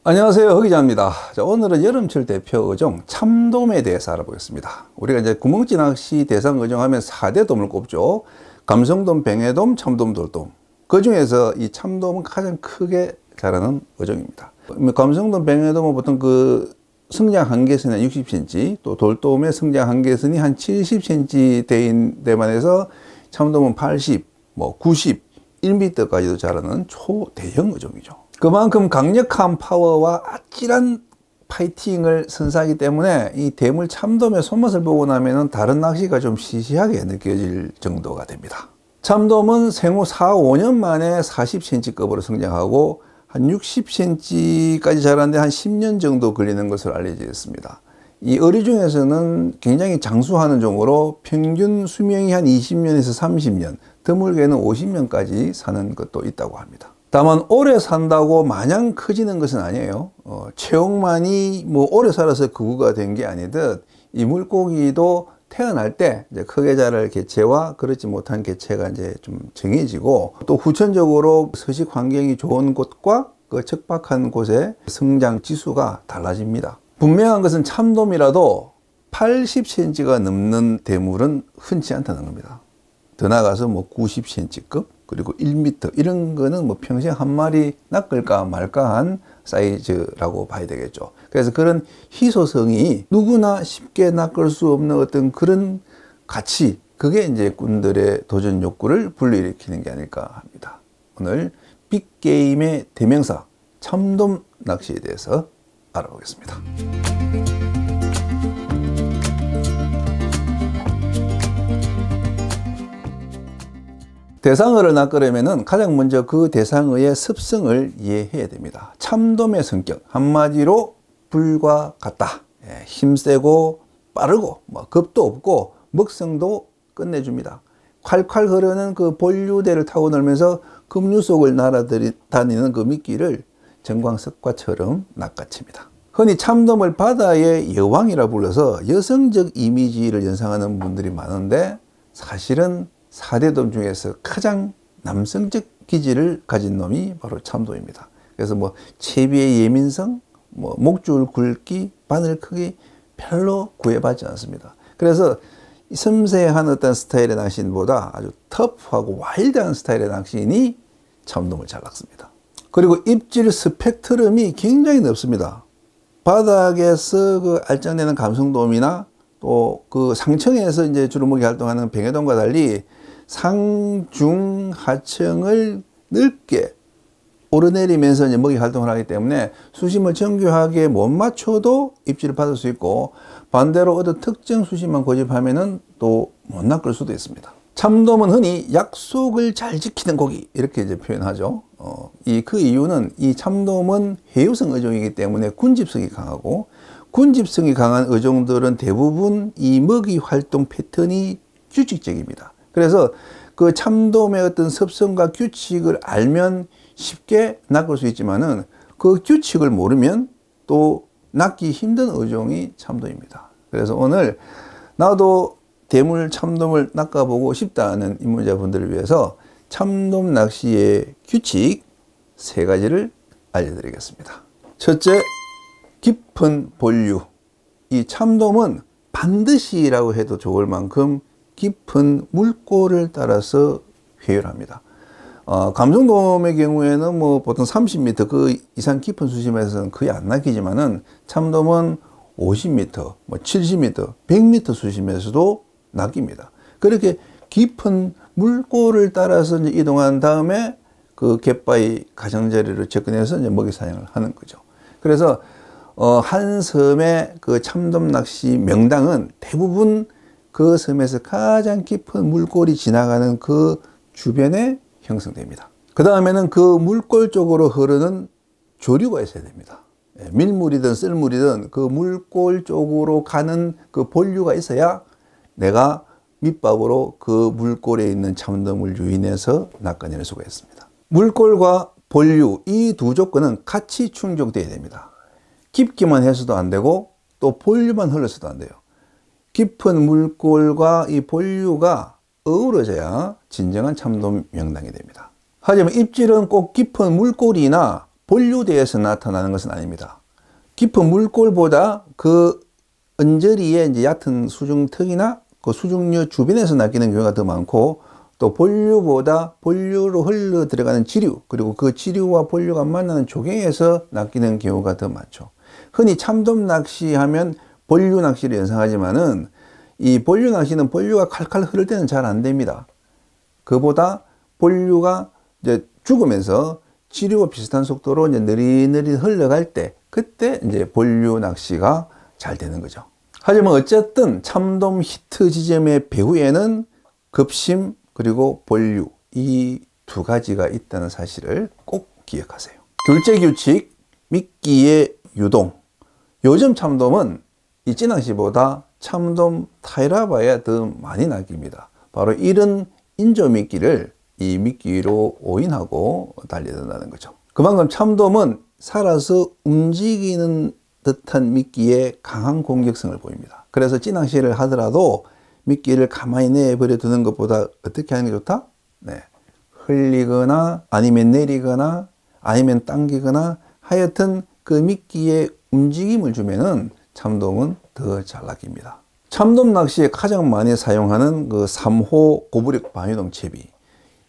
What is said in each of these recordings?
안녕하세요, 허기자입니다. 자, 오늘은 여름철 대표 어종 참돔에 대해서 알아보겠습니다. 우리가 이제 구멍찌 낚시 대상 어종 하면 4대 돔을 꼽죠. 감성돔, 뱅에돔, 참돔, 돌돔. 그 중에서 이 참돔은 가장 크게 자라는 어종입니다. 감성돔, 뱅에돔은 보통 그 성장 한계선이 한 60cm, 또 돌돔의 성장 한계선이 한 70cm 되는 데만 해서 참돔은 80, 90, 1m까지도 자라는 초대형 어종이죠. 그만큼 강력한 파워와 아찔한 파이팅을 선사하기 때문에 이 대물 참돔의 손맛을 보고 나면은 다른 낚시가 좀 시시하게 느껴질 정도가 됩니다. 참돔은 생후 4, 5년 만에 40cm급으로 성장하고 한 60cm까지 자라는데 한 10년 정도 걸리는 것으로 알려져 있습니다. 이 어류 중에서는 굉장히 장수하는 종으로 평균 수명이 한 20년에서 30년, 드물게는 50년까지 사는 것도 있다고 합니다. 다만 오래 산다고 마냥 커지는 것은 아니에요. 체형만이 오래 살아서 거구가 된 게 아니듯 이 물고기도 태어날 때 이제 크게 자랄 개체와 그렇지 못한 개체가 이제 좀 정해지고, 또 후천적으로 서식 환경이 좋은 곳과 그 적박한 곳의 성장 지수가 달라집니다. 분명한 것은 참돔이라도 80cm가 넘는 대물은 흔치 않다는 겁니다. 더 나가서 90cm급, 그리고 1m, 이런 거는 평생 한 마리 낚을까 말까 한 사이즈라고 봐야 되겠죠. 그래서 그런 희소성이 누구나 쉽게 낚을 수 없는 어떤 그런 가치, 그게 이제 꾼들의 도전 욕구를 불러일으키는 게 아닐까 합니다. 오늘 빅게임의 대명사 참돔 낚시에 대해서 알아보겠습니다. 대상어를 낚으려면 가장 먼저 그 대상어의 습성을 이해해야 됩니다. 참돔의 성격, 한마디로 불과 같다. 힘세고 빠르고 겁도 없고 먹성도 끝내줍니다. 콸콸 흐르는 그 본류대를 타고 놀면서 급류 속을 날아다니는 그 미끼를 정광석과처럼 낚아챕니다. 흔히 참돔을 바다의 여왕이라 불러서 여성적 이미지를 연상하는 분들이 많은데, 사실은 4대돔 중에서 가장 남성적 기질을 가진 놈이 바로 참돔입니다. 그래서 채비의 예민성, 목줄 굵기, 바늘 크기 별로 구애받지 않습니다. 그래서 섬세한 어떤 스타일의 낚시인보다 아주 터프하고 와일드한 스타일의 낚시인이 참돔을 잘 낚습니다. 그리고 입질 스펙트럼이 굉장히 넓습니다. 바닥에서 그 알짱내는 감성돔이나 또 그 상층에서 이제 주로먹이 활동하는 뱅에돔과 달리 상, 중, 하층을 넓게 오르내리면서 이제 먹이 활동을 하기 때문에 수심을 정교하게 못 맞춰도 입질을 받을 수 있고, 반대로 어떤 특정 수심만 고집하면은 또 못 낚을 수도 있습니다. 참돔은 흔히 약속을 잘 지키는 고기, 이렇게 이제 표현하죠. 그 이유는 이 참돔은 회유성 어종이기 때문에 군집성이 강하고, 군집성이 강한 어종들은 대부분 이 먹이 활동 패턴이 규칙적입니다. 그래서 그 참돔의 어떤 습성과 규칙을 알면 쉽게 낚을 수 있지만은 그 규칙을 모르면 또 낚기 힘든 어종이 참돔입니다. 그래서 오늘 나도 대물 참돔을 낚아보고 싶다는 입문자분들을 위해서 참돔 낚시의 규칙 3가지를 알려드리겠습니다. 첫째, 깊은 본류. 이 참돔은 반드시라고 해도 좋을 만큼 깊은 물골을 따라서 회유합니다. 감성돔의 경우에는 보통 30m 그 이상 깊은 수심에서는 거의 안 낚이지만은 참돔은 50m, 70m, 100m 수심에서도 낚입니다. 그렇게 깊은 물골을 따라서 이제 이동한 다음에 그 갯바위 가장자리로 접근해서 이제 먹이 사냥을 하는 거죠. 그래서 한 섬의 그 참돔 낚시 명당은 대부분 그 섬에서 가장 깊은 물골이 지나가는 그 주변에 형성됩니다. 그 다음에는 그 물골 쪽으로 흐르는 조류가 있어야 됩니다. 밀물이든 썰물이든 그 물골 쪽으로 가는 그 본류가 있어야 내가 밑밥으로 그 물골에 있는 참돔을 유인해서 낚아낼 수가 있습니다. 물골과 본류, 이 두 조건은 같이 충족되어야 됩니다. 깊기만 해서도 안 되고 또 본류만 흘러서도 안 돼요. 깊은 물골과 이 본류가 어우러져야 진정한 참돔 명당이 됩니다. 하지만 입질은 꼭 깊은 물골이나 본류대에서 나타나는 것은 아닙니다. 깊은 물골보다 그 언저리에 이제 얕은 수중턱이나 그 수중류 주변에서 낚이는 경우가 더 많고, 또 본류보다 본류로 흘러 들어가는 지류, 그리고 그 지류와 본류가 만나는 조경에서 낚이는 경우가 더 많죠. 흔히 참돔 낚시하면 본류 낚시를 연상하지만은 이 본류 낚시는 본류가 칼칼 흐를 때는 잘 안 됩니다. 그보다 본류가 이제 죽으면서 지류와 비슷한 속도로 이제 느릿느릿 흘러갈 때, 그때 이제 본류 낚시가 잘 되는 거죠. 하지만 어쨌든 참돔 히트 지점의 배후에는 급심 그리고 본류, 이 두 가지가 있다는 사실을 꼭 기억하세요. 둘째 규칙, 미끼의 유동. 요즘 참돔은 이 찌낚시보다 참돔 타이라바에 더 많이 낚입니다. 바로 이런 인조 미끼를 이 미끼로 오인하고 달려든다는 거죠. 그만큼 참돔은 살아서 움직이는 듯한 미끼에 강한 공격성을 보입니다. 그래서 찌낚시를 하더라도 미끼를 가만히 내버려 두는 것보다 어떻게 하는 게 좋다? 네. 흘리거나 아니면 내리거나 아니면 당기거나 하여튼 그 미끼에 움직임을 주면은 참돔은 더 잘 낚입니다. 참돔 낚시에 가장 많이 사용하는 그 3호 고부력 방유동 채비.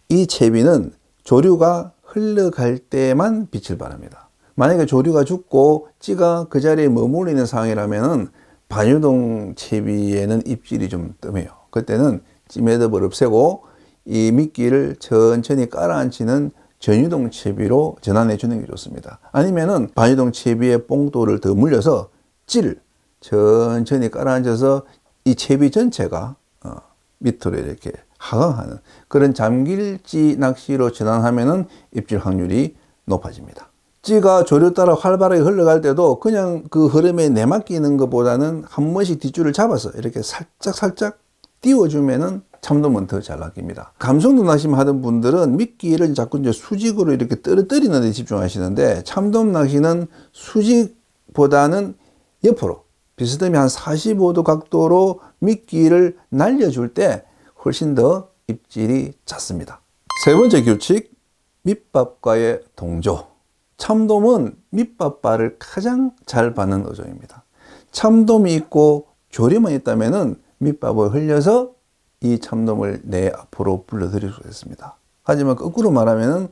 이 채비는 조류가 흘러갈 때만 빛을 발합니다. 만약에 조류가 죽고 찌가 그 자리에 머물러 있는 상황이라면은 방유동 채비에는 입질이 좀 뜸해요. 그때는 찌 매듭을 없애고 이 미끼를 천천히 깔아앉히는 전유동 채비로 전환해 주는 게 좋습니다. 아니면은 방유동 채비에 뽕돌을 더 물려서 찌를 천천히 깔아앉혀서 이 채비 전체가 밑으로 이렇게 하강하는 그런 잠길찌 낚시로 전환하면은 입질 확률이 높아집니다. 찌가 조류 따라 활발하게 흘러갈 때도 그냥 그 흐름에 내맡기는 것보다는 한 번씩 뒷줄을 잡아서 이렇게 살짝 띄워주면은 참돔은 더 잘 낚입니다. 감성돔 낚시만 하던 분들은 미끼를 자꾸 이제 수직으로 이렇게 떨어뜨리는 데 집중하시는데, 참돔 낚시는 수직보다는 옆으로 비스듬히 한 45도 각도로 미끼를 날려줄 때 훨씬 더 입질이 잦습니다. 세 번째 규칙, 밑밥과의 동조. 참돔은 밑밥발을 가장 잘 받는 어종입니다. 참돔이 있고 조류만 있다면은 밑밥을 흘려서 이 참돔을 내 앞으로 불러들일 수 있습니다. 하지만 거꾸로 말하면은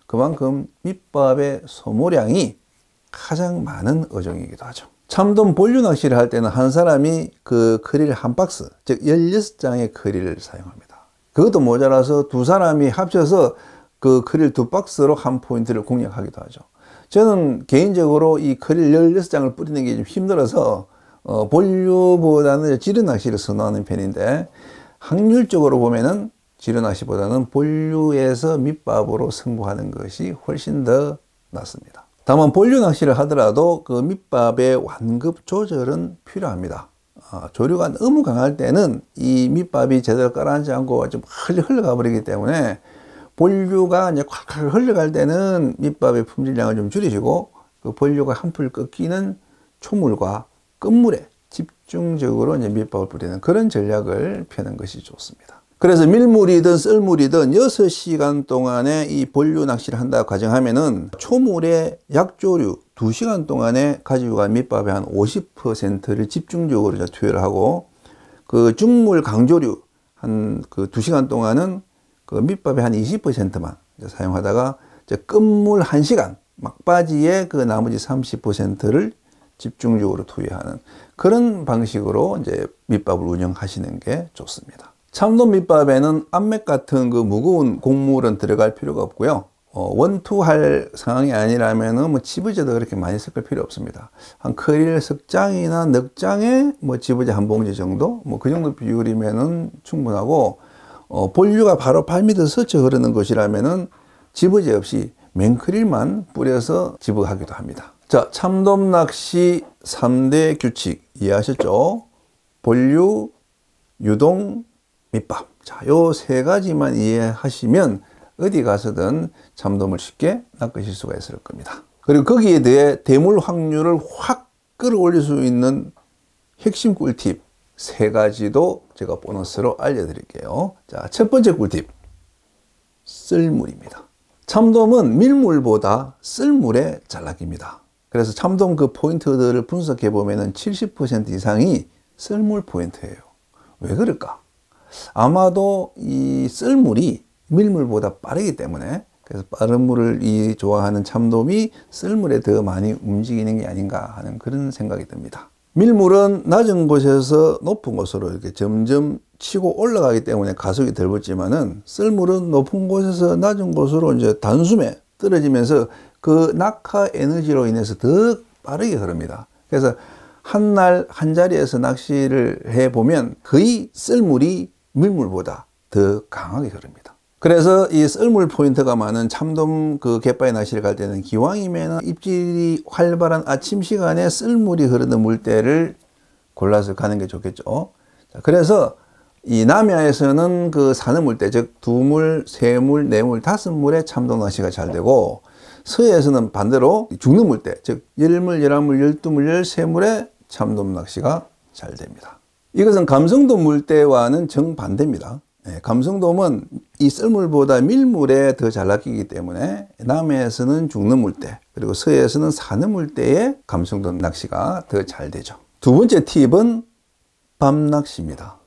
그만큼 밑밥의 소모량이 가장 많은 어종이기도 하죠. 참돔 본류 낚시를 할 때는 한 사람이 그 크릴 한 박스, 즉 16장의 크릴을 사용합니다. 그것도 모자라서 두 사람이 합쳐서 그 크릴 두 박스로 한 포인트를 공략하기도 하죠. 저는 개인적으로 이 크릴 16장을 뿌리는 게 좀 힘들어서 본류보다는 지르 낚시를 선호하는 편인데, 확률적으로 보면은 지르 낚시보다는 본류에서 밑밥으로 승부하는 것이 훨씬 더 낫습니다. 다만 본류 낚시를 하더라도 그 밑밥의 완급 조절은 필요합니다. 조류가 너무 강할 때는 이 밑밥이 제대로 깔아앉지 않고 좀 흘러가 버리기 때문에 본류가 이제 콱콱 흘러갈 때는 밑밥의 품질량을 좀 줄이시고, 그 본류가 한풀 꺾이는 초물과 끝물에 집중적으로 이제 밑밥을 뿌리는 그런 전략을 펴는 것이 좋습니다. 그래서 밀물이든 썰물이든 6시간 동안에 이 본류 낚시를 한다고 가정하면은 초물의 약조류 2시간 동안에 가지고 간 밑밥의 한 50%를 집중적으로 투여를 하고, 그 중물 강조류 한 그 2시간 동안은 그 밑밥의 한 20%만 사용하다가 이제 끝물 1시간 막바지에 그 나머지 30%를 집중적으로 투여하는 그런 방식으로 이제 밑밥을 운영하시는 게 좋습니다. 참돔 밑밥에는 암맥 같은 그 무거운 곡물은 들어갈 필요가 없고요. 원투할 상황이 아니라면은 뭐 지부제도 그렇게 많이 섞을 필요 없습니다. 한 크릴 석장이나 넉장에 뭐 지부제 한 봉지 정도, 뭐 그 정도 비율이면은 충분하고, 본류가 바로 발 밑에 스쳐 흐르는 것이라면은 지부제 없이 맹크릴만 뿌려서 지부하기도 합니다. 자, 참돔 낚시 3대 규칙 이해하셨죠? 본류, 유동, 밑밥. 자, 요 세 가지만 이해하시면 어디 가서든 참돔을 쉽게 낚으실 수가 있을 겁니다. 그리고 거기에 대해 대물 확률을 확 끌어올릴 수 있는 핵심 꿀팁 세 가지도 제가 보너스로 알려드릴게요. 자, 첫 번째 꿀팁, 썰물입니다. 참돔은 밀물보다 쓸물에 잘 낚입니다. 그래서 참돔 그 포인트들을 분석해 보면은 70% 이상이 쓸물 포인트예요. 왜 그럴까? 아마도 이 쓸물이 밀물보다 빠르기 때문에, 그래서 빠른 물을 좋아하는 참돔이 쓸물에 더 많이 움직이는 게 아닌가 하는 그런 생각이 듭니다. 밀물은 낮은 곳에서 높은 곳으로 이렇게 점점 치고 올라가기 때문에 가속이 덜 붙지만은, 쓸물은 높은 곳에서 낮은 곳으로 이제 단숨에 떨어지면서 그 낙하 에너지로 인해서 더 빠르게 흐릅니다. 그래서 한 날 한 자리에서 낚시를 해보면 거의 쓸물이 밀물보다 더 강하게 흐릅니다. 그래서 이 쓸물 포인트가 많은 참돔 그 갯바위 낚시를 갈 때는 기왕이면 입질이 활발한 아침 시간에 쓸물이 흐르는 물대를 골라서 가는 게 좋겠죠. 자, 그래서 이 남해에서는 그 사는 물대, 즉 2물, 3물, 4물, 5물에 참돔 낚시가 잘 되고, 서해에서는 반대로 죽는 물대, 즉 10물, 11물, 12물, 13물에 참돔 낚시가 잘 됩니다. 이것은 감성돔 물대와는 정반대입니다. 감성돔은 이 쓸물보다 밀물에 더 잘 낚이기 때문에 남해에서는 죽는 물대, 그리고 서해에서는 사는 물대에 감성돔 낚시가 더 잘 되죠. 두 번째 팁은 밤 낚시입니다.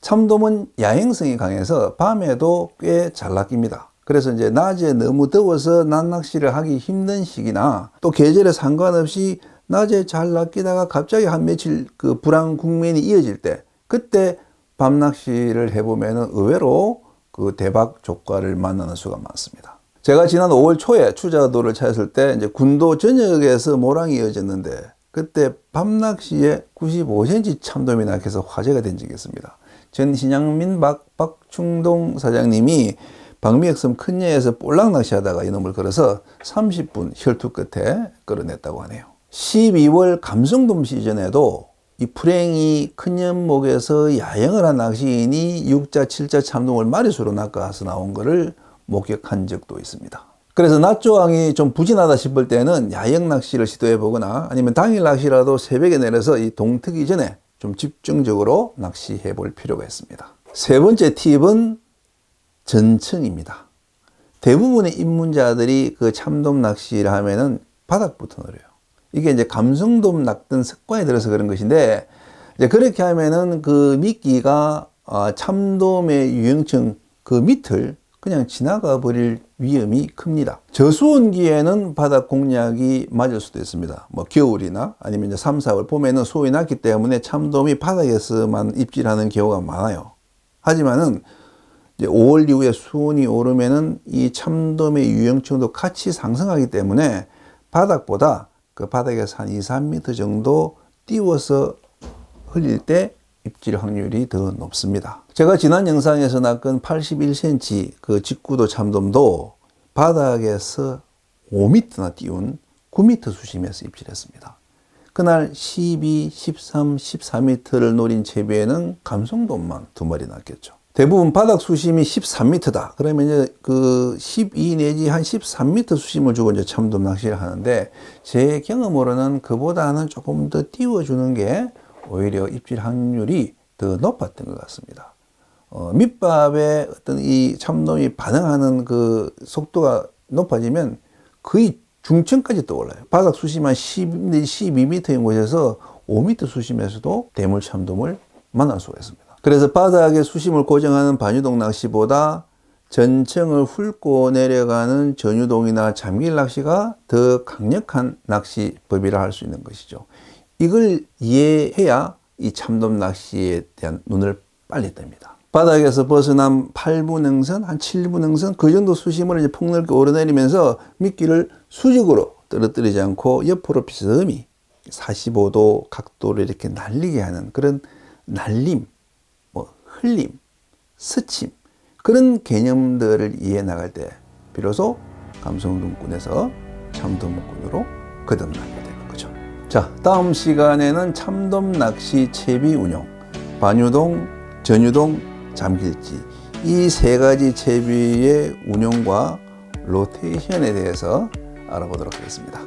참돔은 야행성이 강해서 밤에도 꽤 잘 낚입니다. 그래서 이제 낮에 너무 더워서 낮 낚시를 하기 힘든 시기나, 또 계절에 상관없이 낮에 잘 낚이다가 갑자기 한 며칠 그 불황 국면이 이어질 때, 그때 밤 낚시를 해보면 의외로 그 대박 조과를 만나는 수가 많습니다. 제가 지난 5월 초에 추자도를 찾았을 때 이제 군도 전역에서 모랑이 이어졌는데, 그때 밤 낚시에 95cm 참돔이 낚여서 화제가 된 적이 있습니다. 전신양민 박충동 사장님이 방미역섬 큰예에서 볼락 낚시하다가 이놈을 걸어서 30분 혈투 끝에 끌어냈다고 하네요. 12월 감성돔 시즌에도 이 풀행이 큰 연목에서 야영을 한 낚시인이 6자, 7자 참돔을 마리수로 낚아서 나온 것을 목격한 적도 있습니다. 그래서 낮 조항이 좀 부진하다 싶을 때는 야영 낚시를 시도해 보거나, 아니면 당일 낚시라도 새벽에 내려서 이 동트기 전에 좀 집중적으로 낚시해 볼 필요가 있습니다. 세 번째 팁은 전층입니다. 대부분의 입문자들이 그 참돔 낚시를 하면은 바닥부터 노려요. 이게 이제 감성돔 낚던 습관이 들어서 그런 것인데, 이제 그렇게 하면은 그 미끼가 참돔의 유형층 그 밑을 그냥 지나가 버릴 위험이 큽니다. 저수온기에는 바닥 공략이 맞을 수도 있습니다. 뭐 겨울이나 아니면 이제 3, 4월 봄에는 수온이 낮기 때문에 참돔이 바닥에서만 입질하는 경우가 많아요. 하지만은 이제 5월 이후에 수온이 오르면은 이 참돔의 유형층도 같이 상승하기 때문에 바닥보다 그 바닥에서 한 2, 3m 정도 띄워서 흘릴 때 입질 확률이 더 높습니다. 제가 지난 영상에서 낚은 81cm 그 직구도 참돔도 바닥에서 5m나 띄운 9m 수심에서 입질했습니다. 그날 12, 13, 14m를 노린 채비에는 감성돔만 2마리 낚였죠. 대부분 바닥 수심이 13m다. 그러면 이제 그 12 내지 한 13m 수심을 주고 이제 참돔 낚시를 하는데, 제 경험으로는 그보다는 조금 더 띄워주는 게 오히려 입질 확률이 더 높았던 것 같습니다. 밑밥에 어떤 이 참돔이 반응하는 그 속도가 높아지면 거의 중층까지 떠올라요. 바닥 수심 한 10 내지 12m인 곳에서 5m 수심에서도 대물 참돔을 만날 수가 있습니다. 그래서 바닥의 수심을 고정하는 반유동 낚시보다 전층을 훑고 내려가는 전유동이나 잠길 낚시가 더 강력한 낚시법이라 할 수 있는 것이죠. 이걸 이해해야 이 참돔 낚시에 대한 눈을 빨리 뜹니다. 바닥에서 벗어난 8분 능선, 한 7분 능선, 그 정도 수심을 이제 폭넓게 오르내리면서 미끼를 수직으로 떨어뜨리지 않고 옆으로 비스듬히 45도 각도를 이렇게 날리게 하는 그런 날림, 흘림, 스침, 그런 개념들을 이해해 나갈 때 비로소 감성돔꾼에서 참돔꾼으로 거듭나게 되는 거죠. 자, 다음 시간에는 참돔 낚시 채비 운용, 반유동, 전유동, 잠길지, 이 세 가지 채비의 운용과 로테이션에 대해서 알아보도록 하겠습니다.